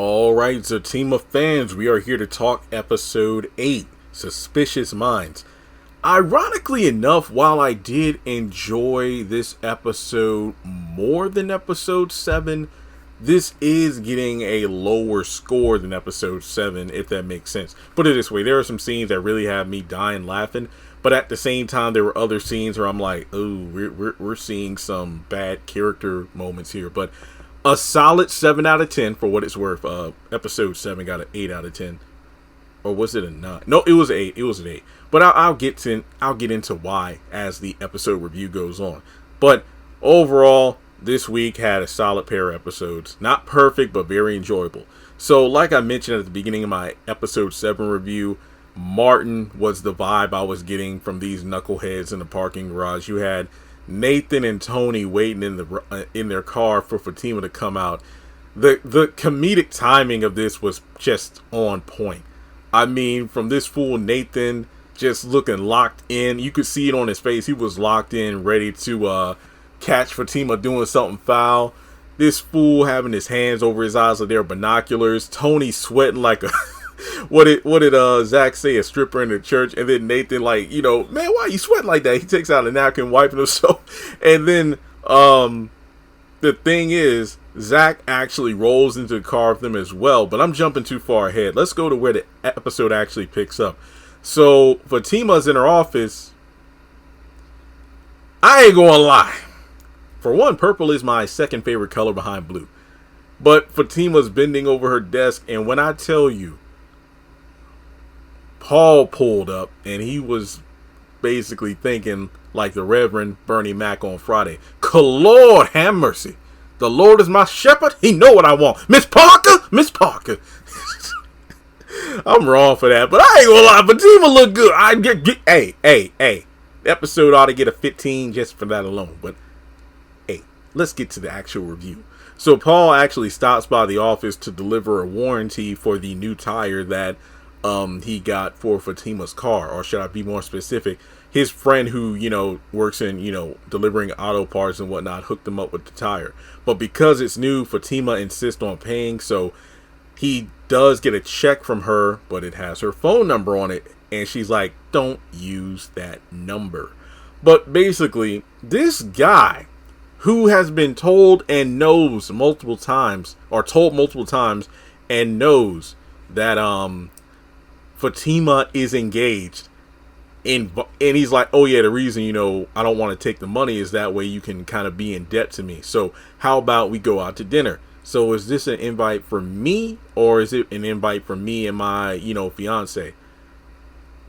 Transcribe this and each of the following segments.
All right, Zatima fans, we are here to talk episode 8, Suspicious Minds. Ironically enough, while I did enjoy this episode more than episode 7, this is getting a lower score than episode 7, if that makes sense. Put it this way, there are some scenes that really have me dying laughing, but at the same time, there were other scenes where I'm like, oh, we're seeing some bad character moments here, but a solid 7 out of 10 for what it's worth. Episode 7 got an 8 out of 10. Or was it a 9? No, it was an 8. It was an 8. But I'll get into why as the episode review goes on. But overall, this week had a solid pair of episodes. Not perfect, but very enjoyable. So like I mentioned at the beginning of my episode 7 review, Martin was the vibe I was getting from these knuckleheads in the parking garage. You had Nathan and Tony waiting in their car for Fatima to come out. The comedic timing of this was just on point. I mean, from this fool Nathan just looking locked in, you could see it on his face. He was locked in, ready to catch Fatima doing something foul. This fool having his hands over his eyes like they're binoculars. Tony sweating like a what did Zach say, a stripper in the church? And then Nathan like, man, why are you sweating like that? He takes out a napkin, wiping himself. And then the thing is, Zach actually rolls into the car with them as well. But I'm jumping too far ahead. Let's go to where the episode actually picks up. So Fatima's in her office. I ain't gonna lie. For one, purple is my second favorite color behind blue. But Fatima's bending over her desk, and when I tell you, Paul pulled up, and he was basically thinking like the Reverend Bernie Mac on Friday. Lord have mercy. The Lord is my shepherd. He know what I want. Miss Parker. I'm wrong for that, but I ain't gonna lie. Fatima look good. I get hey. Episode ought to get a 15 just for that alone. But hey, let's get to the actual review. So Paul actually stops by the office to deliver a warranty for the new tire that he got for Fatima's car, or should I be more specific, his friend who, works in, delivering auto parts and whatnot, hooked him up with the tire. But because it's new, Fatima insists on paying, so he does get a check from her, but it has her phone number on it, and she's like, don't use that number. But basically, this guy who has been told and knows multiple times, or told multiple times and knows that Fatima is engaged, and he's like, oh yeah, the reason I don't want to take the money is that way you can kind of be in debt to me, so how about we go out to dinner? So is this an invite for me, or is it an invite for me and my fiance?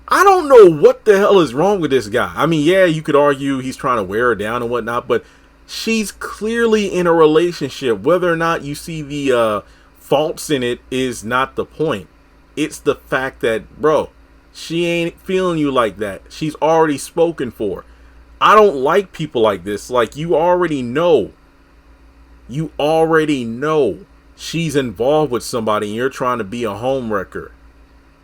I don't know what the hell is wrong with this guy. I mean, yeah, you could argue he's trying to wear her down and whatnot, but she's clearly in a relationship. Whether or not you see the faults in it is not the point. It's the fact that, bro, she ain't feeling you like that. She's already spoken for. I don't like people like this. Like, you already know she's involved with somebody and you're trying to be a home wrecker,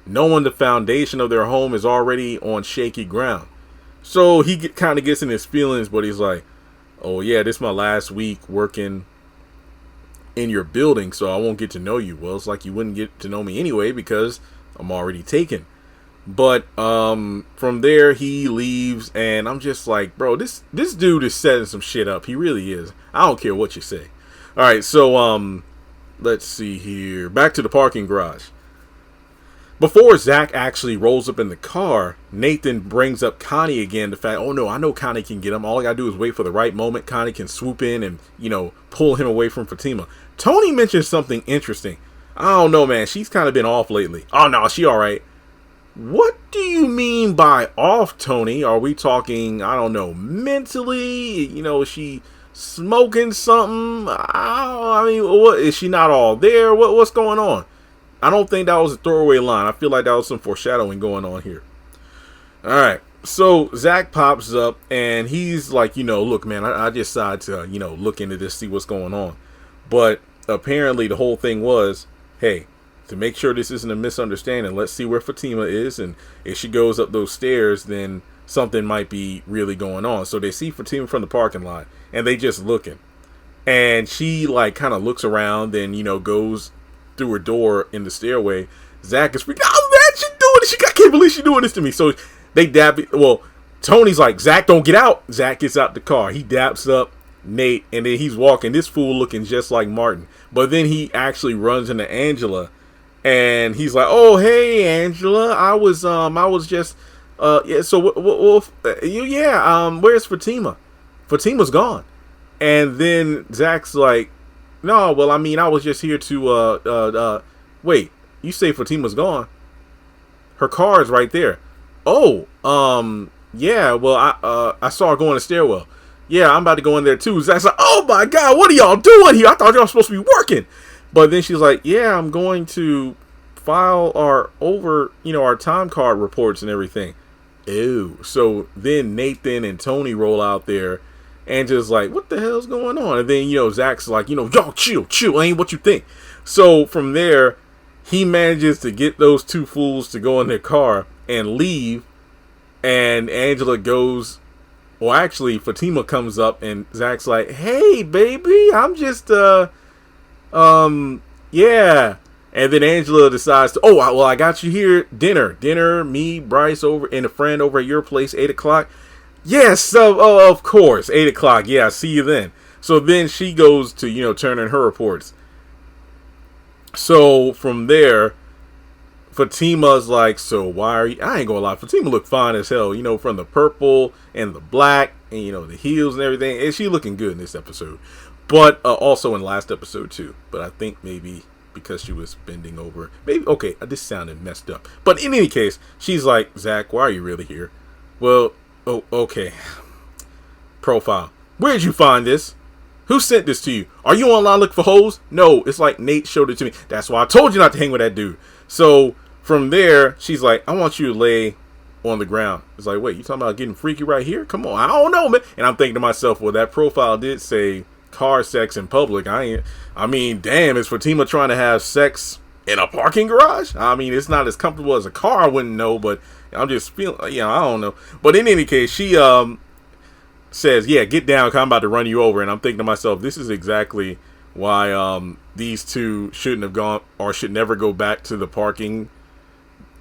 knowing the foundation of their home is already on shaky ground. So he kind of gets in his feelings, but he's like, oh yeah, this is my last week working in your building, so I won't get to know you. Well, it's like you wouldn't get to know me anyway because I'm already taken. But from there he leaves, and I'm just like, bro, this dude is setting some shit up. He really is. I don't care what you say. All right, so let's see here. Back to the parking garage. Before Zach actually rolls up in the car, Nathan brings up Connie again. The fact, oh no, I know Connie can get him. All I gotta do is wait for the right moment. Connie can swoop in and, pull him away from Fatima. Tony mentions something interesting. I don't know, man. She's kind of been off lately. Oh no, she all right. What do you mean by off, Tony? Are we talking, I don't know, mentally? Is she smoking something? I mean, what, is she not all there? What's going on? I don't think that was a throwaway line. I feel like that was some foreshadowing going on here. All right. So Zach pops up and he's like, look, man, I decided to, look into this, see what's going on. But apparently the whole thing was, hey, to make sure this isn't a misunderstanding, let's see where Fatima is. And if she goes up those stairs, then something might be really going on. So they see Fatima from the parking lot and they just looking. And she like kind of looks around and, goes through her door in the stairway. Zach is freaking out. Oh, man, she doing it. I can't believe she's doing this to me. So they dab it. Well, Tony's like, Zach, don't get out. Zach gets out the car. He daps up Nate, and then he's walking. This fool looking just like Martin. But then he actually runs into Angela, and he's like, "Oh, hey, Angela. I was just, yeah. So, where's Fatima? Fatima's gone." And then Zach's like, "No, well, I mean, I was just here to, wait. You say Fatima's gone? Her car is right there. Oh, yeah. Well, I saw her go in the stairwell. Yeah, I'm about to go in there too." Zach's like, "Oh my God, what are y'all doing here? I thought y'all supposed to be working." But then she's like, "Yeah, I'm going to file our time card reports and everything." Ew. So then Nathan and Tony roll out there and just like, "What the hell's going on?" And then, Zach's like, "Y'all chill, ain't what you think." So from there, he manages to get those two fools to go in their car and leave. And Angela goes, well, actually, Fatima comes up and Zach's like, "Hey, baby, I'm just, yeah." And then Angela decides to, "Oh, well, I got you here. Dinner, me, Bryce, over, and a friend over at your place, 8 o'clock. Yes, of course, 8 o'clock. Yeah, see you then." So then she goes to, turn in her reports. So from there, Fatima's like, "So why are you?" I ain't gonna lie, Fatima looked fine as hell, from the purple and the black and, the heels and everything. And she looking good in this episode. But also in last episode too. But I think maybe because she was bending over. Maybe, okay, this sounded messed up. But in any case, she's like, "Zach, why are you really here?" "Well, oh, okay. Profile. Where'd you find this? Who sent this to you? Are you online looking for hoes?" "No, it's like Nate showed it to me." "That's why I told you not to hang with that dude." So from there, she's like, "I want you to lay on the ground." It's like, "Wait, you talking about getting freaky right here? Come on, I don't know, man." And I'm thinking to myself, well, that profile did say car sex in public. I mean, damn, is Fatima trying to have sex in a parking garage? I mean, it's not as comfortable as a car. I wouldn't know, but I'm just feeling, I don't know. But in any case, she says, "Yeah, get down, 'cause I'm about to run you over." And I'm thinking to myself, this is exactly why these two shouldn't have gone, or should never go back to the parking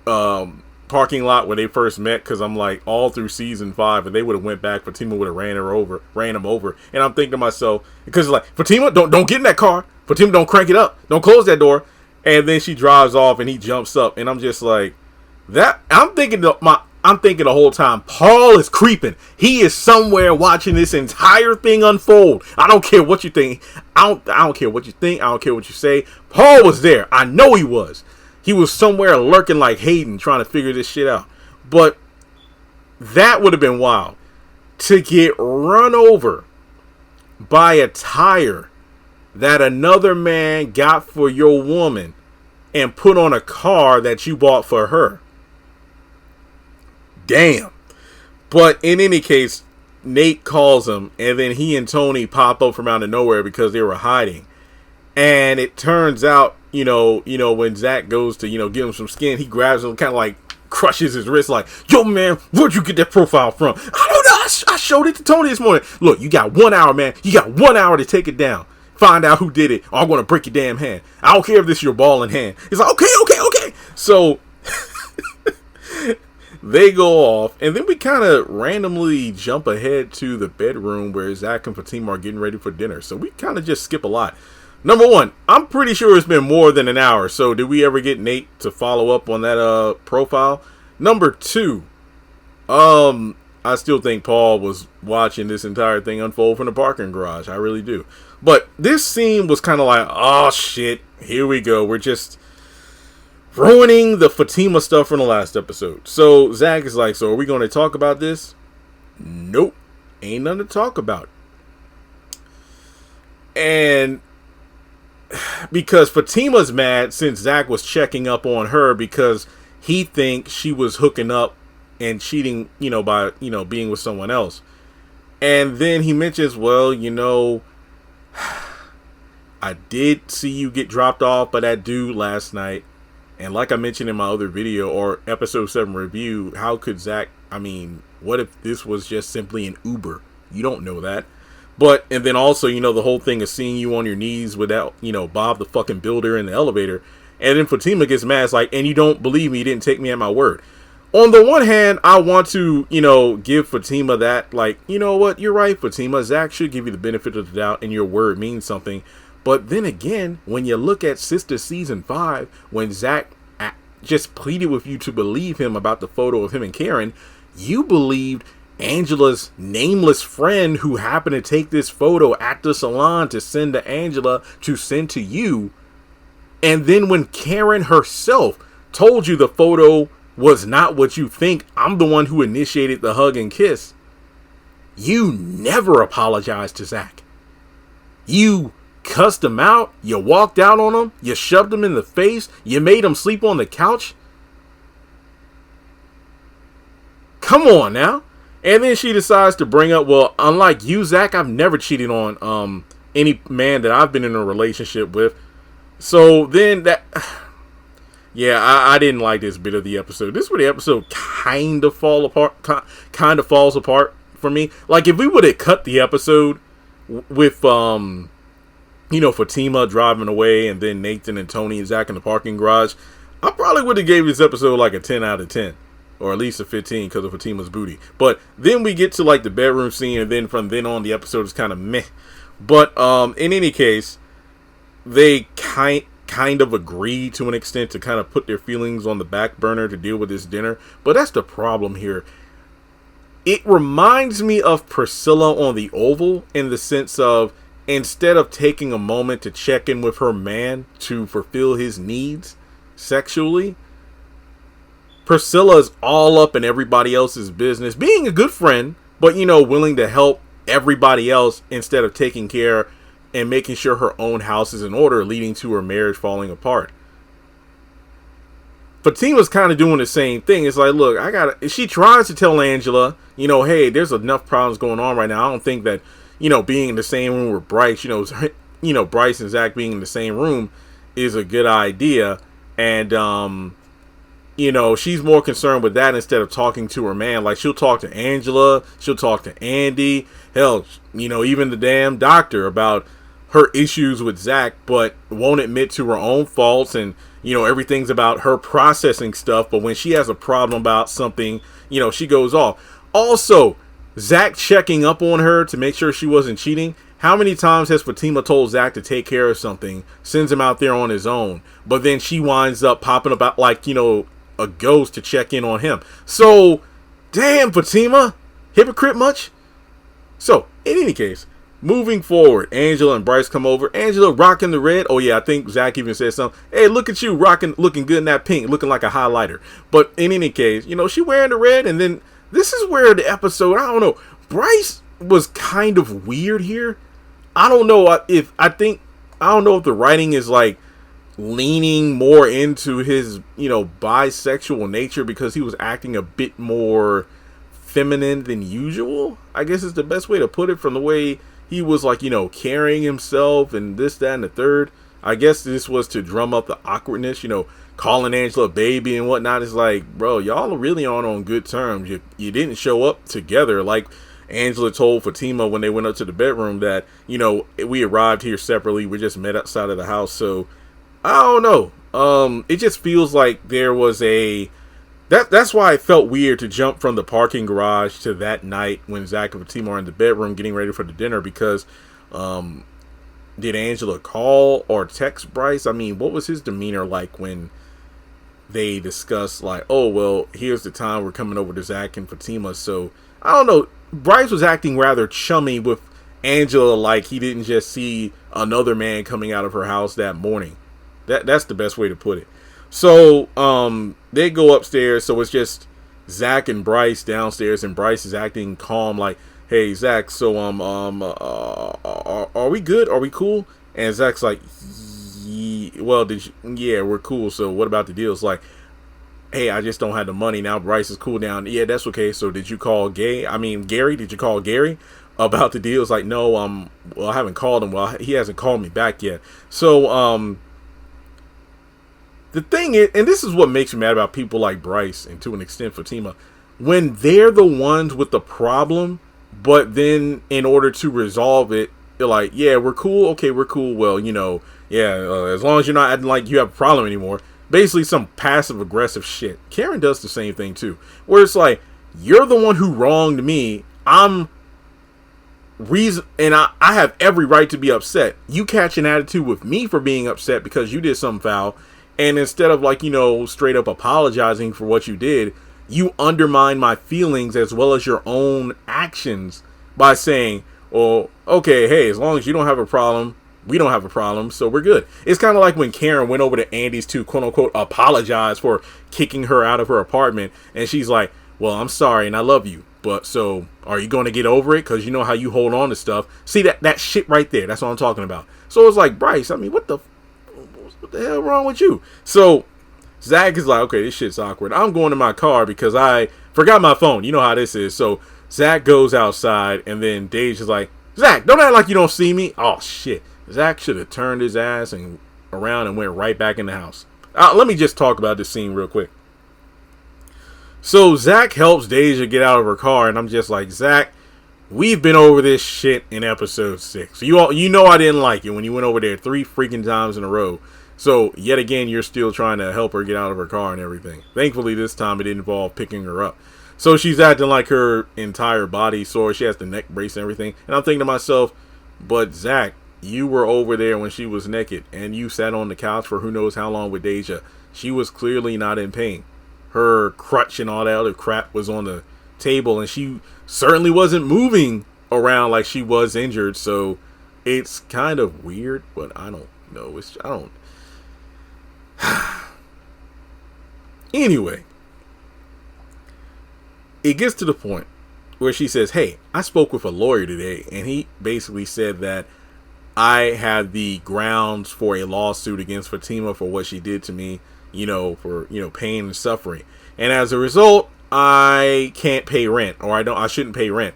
lot where they first met, because I'm like, all through season 5, if they would have went back, Fatima would have ran him over. And I'm thinking to myself, because it's like, Fatima, don't get in that car. Fatima, don't crank it up. Don't close that door. And then she drives off and he jumps up, and I'm just like, I'm thinking the whole time, Paul is creeping. He is somewhere watching this entire thing unfold. I don't care what you think. I don't care what you think. I don't care what you say. Paul was there. I know he was. He was somewhere lurking like Hayden, trying to figure this shit out. But that would have been wild. To get run over by a tire that another man got for your woman and put on a car that you bought for her. Damn. But in any case, Nate calls him, and then he and Tony pop up from out of nowhere because they were hiding. And it turns out, when Zach goes to, give him some skin, he grabs him, kind of like crushes his wrist, like, "Yo, man, where'd you get that profile from?" "I don't know. I showed it to Tony this morning." "Look, you got 1 hour, man. You got 1 hour to take it down. Find out who did it, or I'm going to break your damn hand. I don't care if this is your ball in hand." It's like, okay. So they go off, and then we kind of randomly jump ahead to the bedroom where Zach and Fatima are getting ready for dinner. So we kind of just skip a lot. Number one, I'm pretty sure it's been more than an hour. So did we ever get Nate to follow up on that profile? Number two, I still think Paul was watching this entire thing unfold from the parking garage. I really do. But this scene was kind of like, oh shit, here we go. We're just ruining the Fatima stuff from the last episode. So Zach is like, "So are we going to talk about this?" Nope. Ain't nothing to talk about. And because Fatima's mad since Zach was checking up on her because he thinks she was hooking up and cheating, by, being with someone else. And then he mentions, well, I did see you get dropped off by that dude last night. And like I mentioned in my other video or episode 7 review, how could Zach, what if this was just simply an Uber? You don't know that. But, and then also, the whole thing of seeing you on your knees without, Bob the fucking builder in the elevator. And then Fatima gets mad. It's like, and you don't believe me. You didn't take me at my word. On the one hand, I want to, give Fatima that, like, you know what? You're right, Fatima. Zach should give you the benefit of the doubt and your word means something. But then again, when you look at Sistas season 5, when Zach just pleaded with you to believe him about the photo of him and Karen, you believed Angela's nameless friend who happened to take this photo at the salon to send to Angela to send to you. And then when Karen herself told you the photo was not what you think, I'm the one who initiated the hug and kiss, you never apologized to Zach. You cussed him out, you walked out on him, you shoved him in the face, you made him sleep on the couch. Come on now. And then she decides to bring up, well, unlike you, Zach, I've never cheated on any man that I've been in a relationship with. So then that, yeah, I didn't like this bit of the episode. This is where the episode kind of falls apart for me. Like, if we would have cut the episode with, Fatima driving away and then Nathan and Tony and Zach in the parking garage, I probably would have gave this episode like a 10 out of 10. Or at least a 15 because of Fatima's booty. But then we get to like the bedroom scene, and then from then on the episode is kind of meh. But in any case, they kind of agree to an extent to kind of put their feelings on the back burner to deal with this dinner. But that's the problem here. It reminds me of Priscilla on the Oval in the sense of, instead of taking a moment to check in with her man to fulfill his needs sexually, Priscilla's all up in everybody else's business, being a good friend, but, willing to help everybody else instead of taking care and making sure her own house is in order, leading to her marriage falling apart. Fatima's kind of doing the same thing. It's like, look, she tries to tell Angela, hey, there's enough problems going on right now. I don't think that, being in the same room with Bryce, Bryce and Zach being in the same room is a good idea. And, she's more concerned with that instead of talking to her man. Like, she'll talk to Angela, she'll talk to Andy, hell, even the damn doctor about her issues with Zach, but won't admit to her own faults. And, everything's about her processing stuff. But when she has a problem about something, she goes off. Also, Zach checking up on her to make sure she wasn't cheating. How many times has Fatima told Zach to take care of something, sends him out there on his own, but then she winds up popping about like, a ghost to check in on him? So, damn, Fatima, hypocrite much? So, in any case, moving forward, Angela and Bryce come over. Angela rocking the red. Oh yeah, I think Zach even said something. Hey, look at you looking good in that pink, looking like a highlighter. But in any case, she wearing the red. And then this is where the episode, I don't know, Bryce was kind of weird here. I don't know if the writing is like leaning more into his, bisexual nature because he was acting a bit more feminine than usual. I guess is the best way to put it, from the way he was like, carrying himself and this, that, and the third. I guess this was to drum up the awkwardness, calling Angela a baby and whatnot. It's like, bro, y'all really aren't on good terms. You didn't show up together. Like Angela told Fatima when they went up to the bedroom that, we arrived here separately. We just met outside of the house. So I don't know. It just feels like there was that's why it felt weird to jump from the parking garage to that night when Zach and Fatima are in the bedroom getting ready for the dinner, because did Angela call or text Bryce? I mean, what was his demeanor like when they discussed like, oh, well, here's the time we're coming over to Zach and Fatima? So I don't know. Bryce was acting rather chummy with Angela, like he didn't just see another man coming out of her house that morning. That's the best way to put it. So they go upstairs. So it's just Zach and Bryce downstairs, and Bryce is acting calm, like, hey, Zach, so are we good? Are we cool? And Zach's like, yeah, we're cool. So what about the deal? It's like, hey, I just don't have the money. Now Bryce is cool down. Yeah, that's okay. So did you call Gary? Did you call Gary about the deal? It's like, no, well, I haven't called him. Well, he hasn't called me back yet. So the thing is, and this is what makes me mad about people like Bryce and to an extent Fatima, when they're the ones with the problem, But then in order to resolve it, they're like, yeah, we're cool. Okay, we're cool. Well, as long as you're not acting like you have a problem anymore. Basically some passive aggressive shit. Karen does the same thing too. Where it's like, you're the one who wronged me. I have every right to be upset. You catch an attitude with me for being upset because you did something foul. And instead of straight up apologizing for what you did, you undermine my feelings as well as your own actions by saying, well, okay, hey, as long as you don't have a problem, we don't have a problem, so we're good. It's kind of like when Karen went over to Andy's to quote unquote apologize for kicking her out of her apartment. And she's like, well, I'm sorry and I love you. But so are you going to get over it? Because you know how you hold on to stuff. See that shit right there. That's what I'm talking about. So it's like, Bryce, I mean, what the hell wrong with you? So Zach is like, okay, this shit's awkward. I'm going to my car because I forgot my phone. You know how this is. So Zach goes outside and then Dage is like, Zach, don't act like you don't see me. Oh, shit. Zach should have turned his ass and around and went right back in the house. Let me just talk about this scene real quick. So Zach helps Deja get out of her car, and I'm just like, Zach, we've been over this shit in episode 6. You know I didn't like it when you went over there 3 freaking times in a row. So yet again, you're still trying to help her get out of her car and everything. Thankfully, this time it didn't involve picking her up. So she's acting like her entire body sore. She has the neck brace and everything. And I'm thinking to myself, but Zach, you were over there when she was naked, and you sat on the couch for who knows how long with Deja. She was clearly not in pain. Her crutch and all that other crap was on the table, and she certainly wasn't moving around like she was injured. So it's kind of weird, but I don't know. Anyway, it gets to the point where she says, hey, I spoke with a lawyer today, and he basically said that I had the grounds for a lawsuit against Fatima for what she did to me, for pain and suffering. And as a result, I can't pay rent, or I shouldn't pay rent.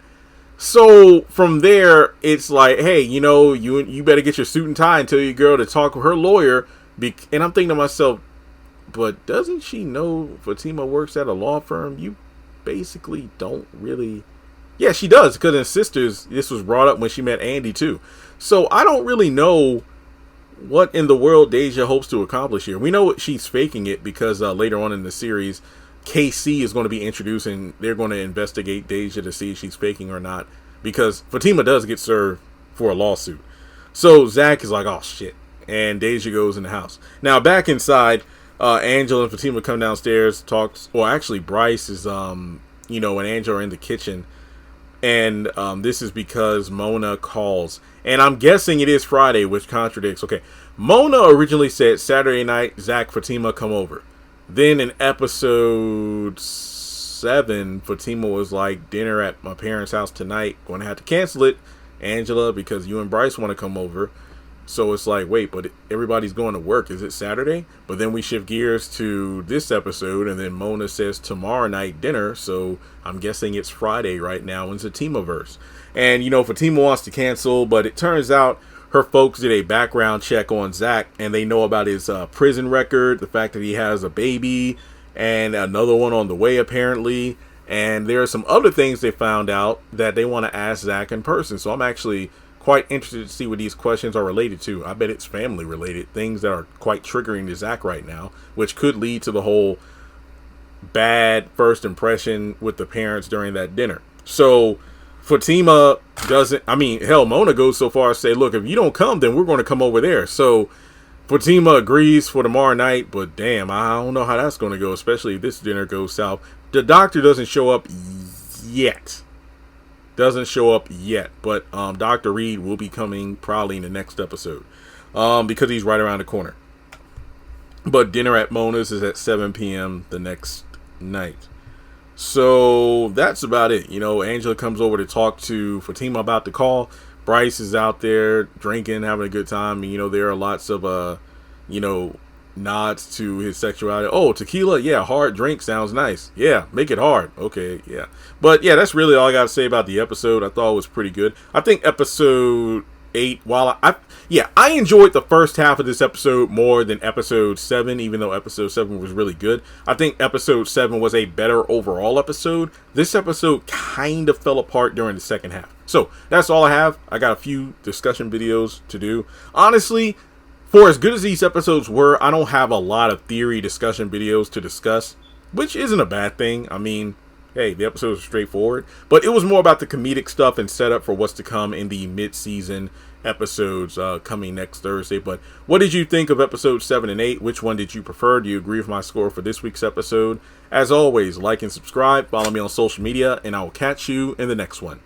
So from there, it's like, hey, you better get your suit and tie and tell your girl to talk with her lawyer. And I'm thinking to myself, but doesn't she know Fatima works at a law firm? You basically don't really. Yeah, she does, because in Sistas, this was brought up when she met Andy too. So I don't really know what in the world Deja hopes to accomplish here. We know she's faking it because later on in the series, KC is going to be introduced and they're going to investigate Deja to see if she's faking or not, because Fatima does get served for a lawsuit. So Zach is like, oh shit, and Deja goes in the house. Now back inside, Angela and Fatima come downstairs, actually Bryce is and Angela are in the kitchen. And this is because Mona calls. And I'm guessing it is Friday, which contradicts. Okay, Mona originally said Saturday night, Zach, Fatima, come over. Then in episode 7, Fatima was like, dinner at my parents' house tonight. Going to have to cancel it, Angela, because you and Bryce want to come over. So it's like, wait, but everybody's going to work. Is it Saturday? But then we shift gears to this episode, and then Mona says tomorrow night dinner. So I'm guessing it's Friday right now in Zatimaverse. And, Fatima wants to cancel, but it turns out her folks did a background check on Zach, and they know about his prison record, the fact that he has a baby, and another one on the way, apparently. And there are some other things they found out that they want to ask Zach in person. So I'm actually quite interested to see what these questions are related to. I bet it's family related, things that are quite triggering to Zach right now, which could lead to the whole bad first impression with the parents during that dinner. So Fatima Mona goes so far as to say, look, if you don't come, then we're going to come over there. So Fatima agrees for tomorrow night, but damn, I don't know how that's going to go, especially if this dinner goes south. The doctor doesn't show up yet. But Dr. Reed will be coming probably in the next episode because he's right around the corner. But dinner at Mona's is at 7 p.m. the next night. So that's about it. Angela comes over to talk to Fatima about the call. Bryce is out there drinking, having a good time. And, there are lots of, nods to his sexuality. Oh, tequila? Yeah, hard drink sounds nice. Yeah, make it hard. Okay, yeah. But yeah, that's really all I got to say about the episode. I thought it was pretty good. I think episode 8, while I enjoyed the first half of this episode more than episode 7, even though episode 7 was really good. I think episode 7 was a better overall episode. This episode kind of fell apart during the second half. So that's all I have. I got a few discussion videos to do. Honestly, for as good as these episodes were, I don't have a lot of theory discussion videos to discuss, which isn't a bad thing. I mean, hey, the episode was straightforward, but it was more about the comedic stuff and setup for what's to come in the mid-season episodes coming next Thursday. But what did you think of episodes 7 and 8? Which one did you prefer? Do you agree with my score for this week's episode? As always, like and subscribe, follow me on social media, and I will catch you in the next one.